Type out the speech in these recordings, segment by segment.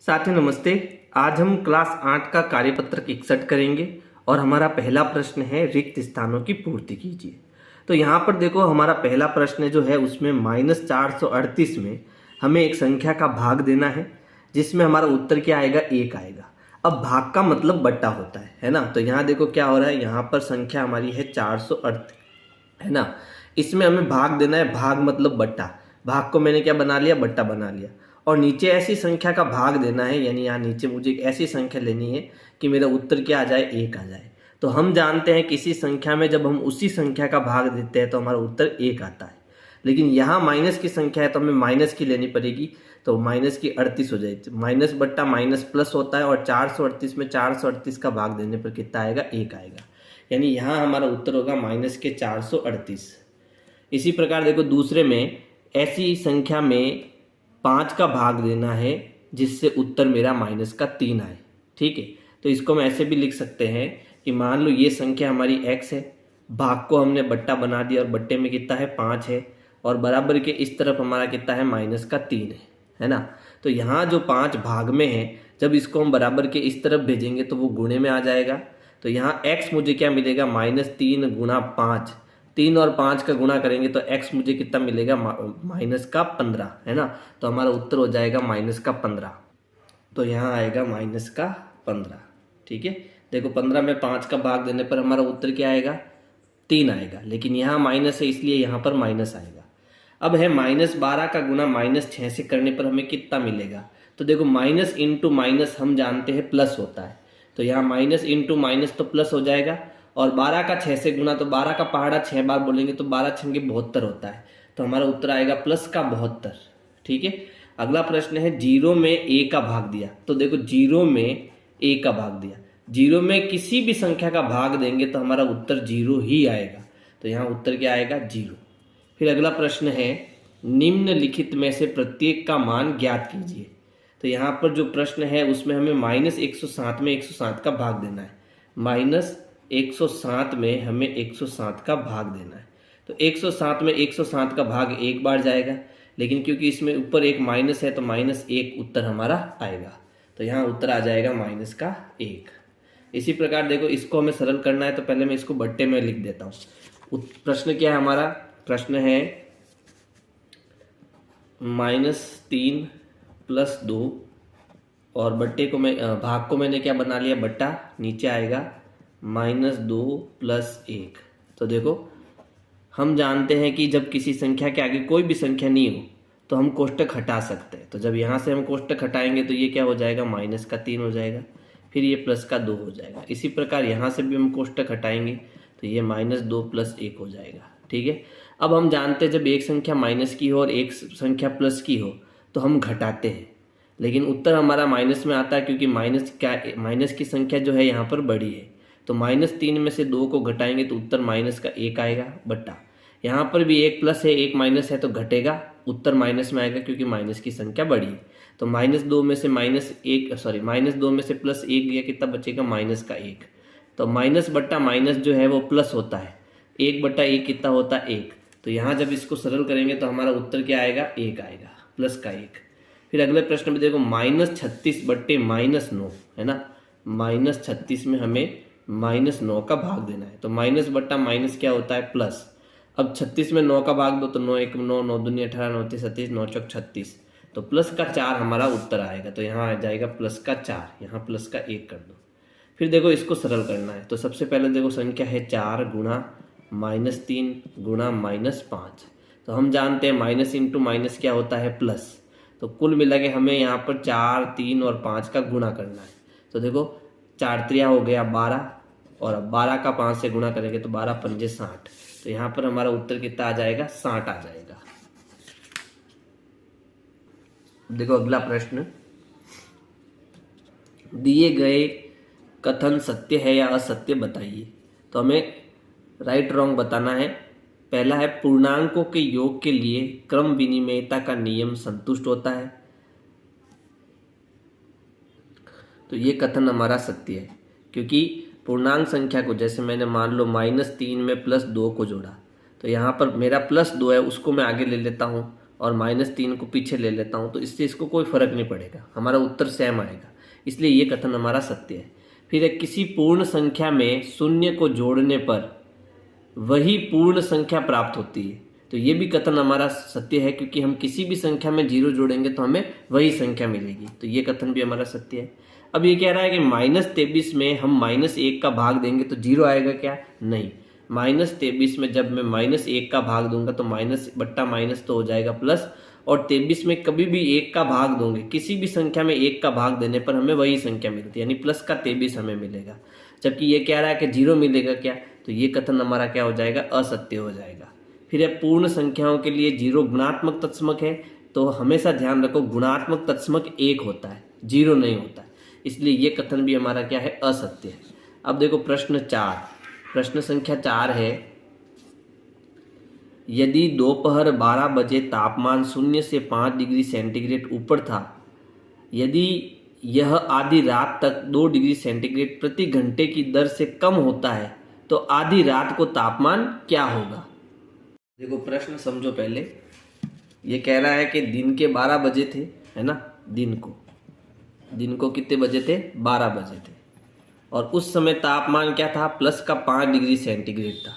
साथियों नमस्ते। आज हम क्लास 8 का कार्यपत्रक 61 करेंगे और हमारा पहला प्रश्न है रिक्त स्थानों की पूर्ति कीजिए। तो यहाँ पर देखो हमारा पहला प्रश्न जो है उसमें -438 में हमें एक संख्या का भाग देना है जिसमें हमारा उत्तर क्या आएगा, 1 आएगा। अब भाग का मतलब बट्टा होता है ना। तो यहाँ देखो क्या हो रहा है, यहाँ पर संख्या हमारी है 438 है ना। इसमें हमें भाग देना है, भाग मतलब बट्टा। भाग को मैंने क्या बना लिया, बट्टा बना लिया। और नीचे ऐसी संख्या का भाग देना है, यानी यहाँ नीचे मुझे एक ऐसी संख्या लेनी है कि मेरा उत्तर क्या आ जाए, 1 आ जाए। तो हम जानते हैं किसी संख्या में जब हम उसी संख्या का भाग देते हैं तो हमारा उत्तर 1 आता है। लेकिन यहाँ माइनस की संख्या है तो हमें माइनस की लेनी पड़ेगी, तो माइनस की 38 हो जाएगी। माइनस बट्टा माइनस प्लस होता है और 438 में 438 का भाग देने पर कितना आएगा, 1 आएगा। यानी यहाँ हमारा उत्तर होगा माइनस के 438। इसी प्रकार देखो दूसरे में ऐसी संख्या में 5 का भाग देना है जिससे उत्तर मेरा माइनस का 3 आए। ठीक है, तो इसको हम ऐसे भी लिख सकते हैं कि मान लो ये संख्या हमारी x है, भाग को हमने बट्टा बना दिया और बट्टे में कितना है, 5 है, और बराबर के इस तरफ हमारा कितना है, माइनस का 3 है ना। तो यहाँ जो 5 भाग में है, जब इसको हम बराबर के इस तरफ भेजेंगे तो वो गुणे में आ जाएगा। तो यहाँ x मुझे क्या मिलेगा, -3 गुणा 5। 3 और 5 का गुणा करेंगे तो x मुझे कितना मिलेगा, माइनस का 15 है ना। तो हमारा उत्तर हो जाएगा माइनस का 15। तो यहाँ आएगा माइनस का 15। ठीक है, देखो 15 में 5 का भाग देने पर हमारा उत्तर क्या आएगा, 3 आएगा। लेकिन यहाँ माइनस है इसलिए यहाँ पर माइनस आएगा। अब है -12 का गुणा -6 से करने पर हमें कितना मिलेगा। तो देखो माइनस इंटू माइनस हम जानते हैं प्लस होता है, तो यहाँ माइनस इंटू माइनस तो प्लस हो जाएगा। और 12 का 6 से गुना, तो 12 का पहाड़ा 6 बार बोलेंगे तो 12 छंगे 72 होता है। तो हमारा उत्तर आएगा प्लस का 72। ठीक है, अगला प्रश्न है 0 में a का भाग दिया। तो देखो 0 में a का भाग दिया, 0 में किसी भी संख्या का भाग देंगे तो हमारा उत्तर 0 ही आएगा। तो यहाँ उत्तर क्या आएगा, 0। फिर अगला प्रश्न है निम्नलिखित में से प्रत्येक का मान ज्ञात कीजिए। तो यहाँ पर जो प्रश्न है उसमें हमें -107 में 107 का भाग देना है। -107 में हमें 107 का भाग देना है। तो 107 में 107 का भाग एक बार जाएगा, लेकिन क्योंकि इसमें ऊपर एक माइनस है तो -1 उत्तर हमारा आएगा। तो यहाँ उत्तर आ जाएगा -1। इसी प्रकार देखो इसको हमें सरल करना है तो पहले मैं इसको बट्टे में लिख देता हूँ। प्रश्न क्या है हमारा, प्रश्न है -3 + 2 और बट्टे को मैं भाग को मैंने क्या बना लिया, बट्टा। नीचे आएगा -2 + 1। तो देखो हम जानते हैं कि जब किसी संख्या के आगे कोई भी संख्या नहीं हो तो हम कोष्टक हटा सकते हैं। तो जब यहाँ से हम कोष्टक हटाएंगे तो ये क्या हो जाएगा, -3 हो जाएगा, फिर ये +2 हो जाएगा। इसी प्रकार यहाँ से भी हम कोष्टक हटाएंगे तो ये -2 + 1 हो जाएगा। ठीक है, अब हम जानते हैं जब एक संख्या माइनस की हो और एक संख्या प्लस की हो तो हम घटाते हैं, लेकिन उत्तर हमारा माइनस में आता है क्योंकि माइनस की संख्या जो है यहाँ पर बड़ी है। तो -3 में से 2 को घटाएंगे तो उत्तर -1 आएगा, बट्टा। यहाँ पर भी एक प्लस है एक माइनस है तो घटेगा, उत्तर माइनस में आएगा क्योंकि माइनस की संख्या बड़ी है। तो -2 में से -2 में से +1 गया, कितना बचेगा, -1। तो माइनस बट्टा माइनस जो है वो प्लस होता है, 1/1 कितना होता है, 1। तो यहाँ जब इसको सरल करेंगे तो हमारा उत्तर क्या आएगा, 1 आएगा, +1। फिर अगले प्रश्न में देखो -36 बट्टे -9 है ना। -36 में हमें -9 का भाग देना है। तो माइनस बट्टा माइनस क्या होता है, प्लस। अब 36 में 9 का भाग दो तो 9 1 9, 9 दूनी 18, 9 3 37, 9 चौक 36। तो +4 हमारा उत्तर आएगा। तो यहाँ आ जाएगा +4, यहाँ +1 कर दो। फिर देखो इसको सरल करना है तो सबसे पहले देखो संख्या है 4 गुणा -3 गुणा -5। तो हम जानते हैं माइनस इंटू माइनस क्या होता है, प्लस। तो कुल मिला के हमें यहाँ पर 4, 3 और 5 का गुणा करना है। तो देखो 4 3 हो गया 12, और अब 12 का 5 से गुणा करेंगे तो 12 पंजे 60। तो यहाँ पर हमारा उत्तर कितना आ जाएगा, 60 आ जाएगा। देखो अगला प्रश्न, दिए गए कथन सत्य है या असत्य बताइए। तो हमें राइट रॉन्ग बताना है। पहला है पूर्णांकों के योग के लिए क्रम विनिमयता का नियम संतुष्ट होता है। तो ये कथन हमारा सत्य है, क्योंकि पूर्णांक संख्या को, जैसे मैंने मान लो -3 में +2 को जोड़ा, तो यहाँ पर मेरा +2 है उसको मैं आगे ले लेता हूँ और -3 को पीछे ले लेता हूँ तो इससे इसको कोई फ़र्क नहीं पड़ेगा, हमारा उत्तर सेम आएगा, इसलिए ये कथन हमारा सत्य है। फिर है किसी पूर्ण संख्या में शून्य को जोड़ने पर वही पूर्ण संख्या प्राप्त होती है, तो ये भी कथन हमारा सत्य है, क्योंकि हम किसी भी संख्या में 0 जोड़ेंगे तो हमें वही संख्या मिलेगी, तो ये कथन भी हमारा सत्य है। अब ये कह रहा है कि -23 में हम -1 का भाग देंगे तो 0 आएगा क्या? नहीं, -23 में जब मैं -1 का भाग दूंगा तो माइनस बट्टा माइनस तो हो जाएगा प्लस, और 23 में कभी भी 1 का भाग दोगे, किसी भी संख्या में 1 का भाग देने पर हमें वही संख्या मिलती है, यानी प्लस का 23 हमें मिलेगा। जबकि ये कह रहा है कि 0 मिलेगा क्या, तो ये कथन हमारा क्या हो जाएगा? असत्य हो जाएगा। फिर है पूर्ण संख्याओं के लिए 0 गुणात्मक तत्समक है, तो हमेशा ध्यान रखो गुणात्मक तत्समक 1 होता है, 0 नहीं होता है, इसलिए ये कथन भी हमारा क्या है? असत्य है। अब देखो प्रश्न 4, प्रश्न संख्या 4 है, यदि दोपहर 12 बजे तापमान 0 से 5 डिग्री सेंटीग्रेड ऊपर था, यदि यह आधी रात तक 2 डिग्री सेंटीग्रेड प्रति घंटे की दर से कम होता है, तो आधी रात को तापमान क्या होगा? देखो प्रश्न समझो पहले, ये कह रहा है कि दिन के 12 बजे थे, है ना, दिन को कितने बजे थे? 12 बजे थे, और उस समय तापमान क्या था? प्लस का 5 डिग्री सेंटीग्रेड था।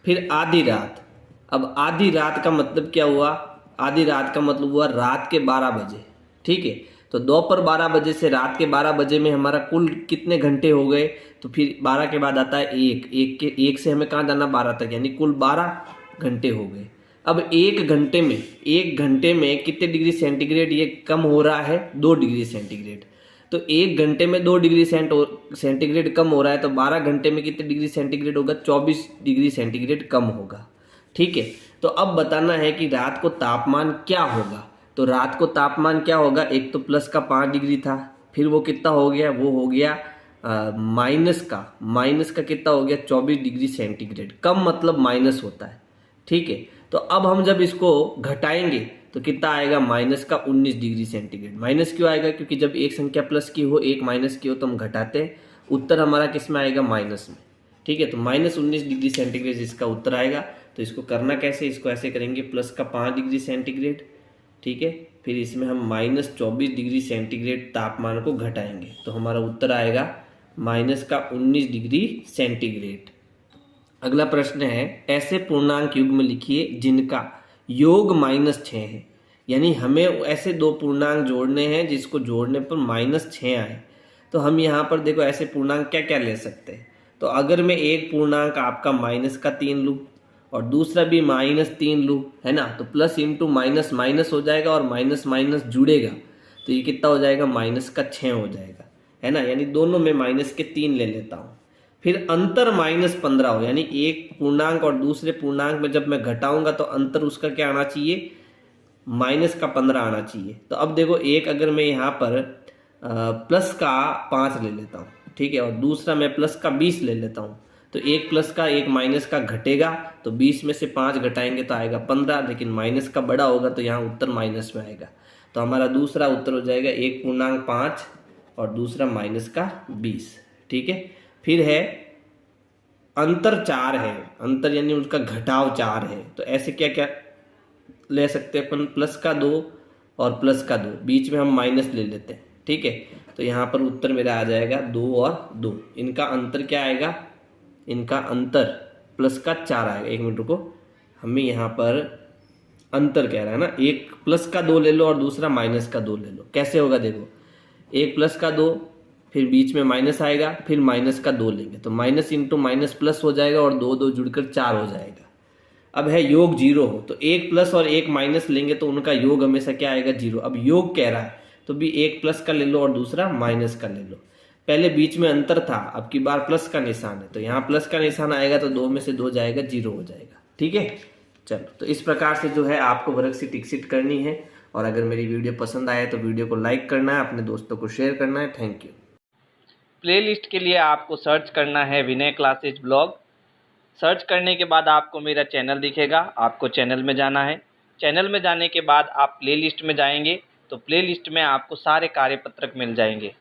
फिर आधी रात, अब आधी रात का मतलब क्या हुआ? आधी रात का मतलब हुआ रात के 12 बजे, ठीक है। तो दोपहर 12 बजे से रात के 12 बजे में हमारा कुल कितने घंटे हो गए? तो फिर 12 के बाद आता है 1 से हमें कहाँ जाना? 12 तक, यानी कुल 12 घंटे हो गए। अब एक घंटे में कितने डिग्री सेंटीग्रेड ये कम हो रहा है? 2 डिग्री सेंटीग्रेड। तो एक घंटे में 2 डिग्री सेंटीग्रेड कम हो रहा है, तो 12 घंटे में कितने डिग्री सेंटीग्रेड होगा? 24 डिग्री सेंटीग्रेड कम होगा, ठीक है। तो अब बताना है कि रात को तापमान क्या होगा। तो रात को तापमान क्या होगा? एक तो प्लस का 5 डिग्री था, फिर वो कितना हो गया? वो हो गया माइनस का कितना हो गया? 24 डिग्री सेंटीग्रेड। कम मतलब माइनस होता है, ठीक है। तो अब हम जब इसको घटाएंगे तो कितना आएगा? -19 डिग्री सेंटीग्रेड। माइनस क्यों आएगा? क्योंकि जब एक संख्या प्लस की हो, एक माइनस की हो, तो हम घटाते हैं, उत्तर हमारा किस में आएगा? माइनस में, ठीक है। तो -19 डिग्री सेंटीग्रेड इसका उत्तर आएगा। तो इसको करना कैसे? इसको ऐसे करेंगे, प्लस का 5 डिग्री सेंटीग्रेड, ठीक है, फिर इसमें हम -24 डिग्री सेंटीग्रेड तापमान को घटाएंगे, तो हमारा उत्तर आएगा -19 डिग्री सेंटीग्रेड। अगला प्रश्न है, ऐसे पूर्णांक युग्म लिखिए जिनका योग -6 है, यानी हमें ऐसे दो पूर्णांक जोड़ने हैं जिसको जोड़ने पर -6 आए। तो हम यहाँ पर देखो ऐसे पूर्णांक क्या क्या ले सकते हैं। तो अगर मैं एक पूर्णांक आपका -3 लूँ और दूसरा भी -3 लूँ, है ना, तो प्लस इंटू माइनस माइनस हो जाएगा और माइनस माइनस जुड़ेगा, तो ये कितना हो जाएगा? -6 हो जाएगा, है ना, यानी दोनों में -3 ले लेता हूँ। फिर अंतर -15 हो, यानी एक पूर्णांक और दूसरे पूर्णांक में जब मैं घटाऊंगा तो अंतर उसका क्या आना चाहिए? -15 आना चाहिए। तो अब देखो एक अगर मैं यहाँ पर प्लस का 5 ले लेता हूँ, ठीक है, और दूसरा मैं प्लस का 20 ले लेता हूँ, तो एक प्लस का एक माइनस का घटेगा, तो 20 में से 5 घटाएंगे तो आएगा 15, लेकिन माइनस का बड़ा होगा तो यहाँ उत्तर माइनस में आएगा। तो हमारा दूसरा उत्तर हो जाएगा 1.5 और दूसरा -20, ठीक है। फिर है अंतर 4 है, अंतर यानी उसका घटाव 4 है, तो ऐसे क्या क्या ले सकते हैं अपन? प्लस का 2 और प्लस का 2, बीच में हम माइनस ले लेते हैं, ठीक है। तो यहाँ पर उत्तर मेरा आ जाएगा 2 और 2, इनका अंतर क्या आएगा? इनका अंतर प्लस का 4 आएगा। एक मिनट रुको, हमें यहाँ पर अंतर कह रहा है ना, एक प्लस का 2 ले लो और दूसरा माइनस का 2 ले लो। कैसे होगा? देखो एक प्लस का 2, फिर बीच में माइनस आएगा, फिर माइनस का 2 लेंगे, तो माइनस इंटू माइनस प्लस हो जाएगा और 2 2 जुड़कर 4 हो जाएगा। अब है योग 0 हो, तो एक प्लस और एक माइनस लेंगे तो उनका योग हमेशा क्या आएगा? 0। अब योग कह रहा है तो भी एक प्लस का ले लो और दूसरा माइनस का ले लो। पहले बीच में अंतर था, अब की बार प्लस का निशान है, तो यहाँ प्लस का निशान आएगा तो 2 में से 2 जाएगा, 0 हो जाएगा, ठीक है। चलो, तो इस प्रकार से जो है आपको वर्कशीट टिकशीट करनी है, और अगर मेरी वीडियो पसंद आए तो वीडियो को लाइक करना है, अपने दोस्तों को शेयर करना है। Thank you. प्लेलिस्ट के लिए आपको सर्च करना है विनय क्लासेज ब्लॉग। सर्च करने के बाद आपको मेरा चैनल दिखेगा, आपको चैनल में जाना है। चैनल में जाने के बाद आप प्लेलिस्ट में जाएंगे तो प्लेलिस्ट में आपको सारे कार्यपत्रक मिल जाएंगे।